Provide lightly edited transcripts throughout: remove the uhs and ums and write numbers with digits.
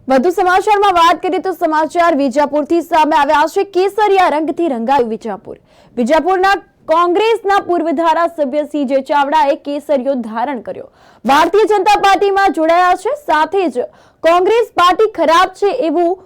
વધુ સમાચારમાં વાત કરીએ તો સમાચાર વિજાપુરથી સામે આવ્યા છે। કેસરિયા રંગથી રંગાયું વિજાપુર। વિજાપુરના કોંગ્રેસના પૂર્વ ધારાસભ્ય સીજે ચાવડાએ કેસરિયો ધારણ કર્યો। ભારતીય જનતા પાર્ટીમાં જોડાયા છે। સાથે જ કોંગ્રેસ પાર્ટી ખરાબ છે એવું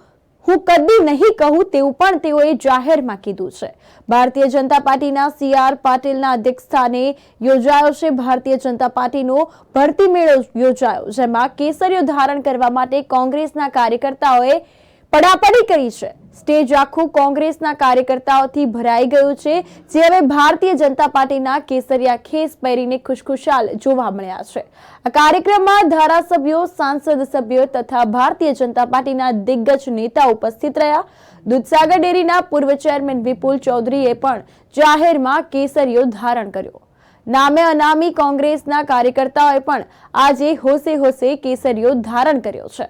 હું કદી નહીં કહું તેવું પણ તેઓએ જાહેરમાં કીધું છે। ભારતીય જનતા પાર્ટીના સીઆર પાટીલના અધ્યક્ષસ્થાને યોજાયો છે ભારતીય જનતા પાર્ટીનો ભરતી મેળો યોજાયો, જેમાં કેસરિયો ધારણ કરવા માટે કોંગ્રેસના કાર્યકર્તાઓએ પડાપડી કરી છે। સ્ટેજ આખું કોંગ્રેસના કાર્યકર્તાઓથી ભરાઈ ગયું છે, જે હવે ભારતીય જનતા પાર્ટીના કેસરિયા ખેસ પહેરીને ખુશખુશાલ જોવા મળ્યા છે। આ કાર્યક્રમમાં ધારાસભ્યો, સાંસદ સભ્યો તથા ભારતીય જનતા પાર્ટીના દિગ્ગજ નેતા ઉપસ્થિત રહ્યા। દૂધસાગર ડેરીના પૂર્વ ચેરમેન વિપુલ ચૌધરીએ પણ જાહેરમાં કેસરિયો ધારણ કર્યો। નામે અનામી કોંગ્રેસના કાર્યકર્તાઓએ પણ આજે હોશે હોશે કેસરિયો ધારણ કર્યો છે।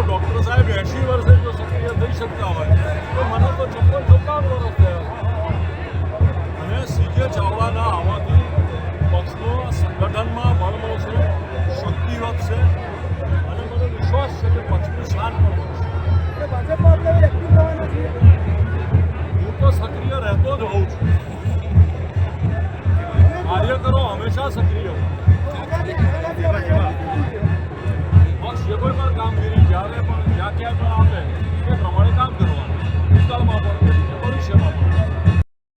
डॉक्टर साहब 80 वर्षे जो सक्रिय થઈ શકતા હોય તો મને તો 56-57 વર્ષ થયા અને સીજે ચાવડાના આવવાથી પક્ષનો સંગઠનમાં બળ મળશે, શક્તિ વધશે અને મને વિશ્વાસ છે કે પક્ષનું શાન પણ વધશે। ભાજપમાં આપણે એક્ટિવ થવાના છીએ। હું તો સક્રિય રહેતો જ હોઉં છું। કાર્યકરો હંમેશા સક્રિય હોય। પક્ષ જે કોઈ પણ કામગીરી જ્યારે પણ જ્યાં ક્યાં પણ આપે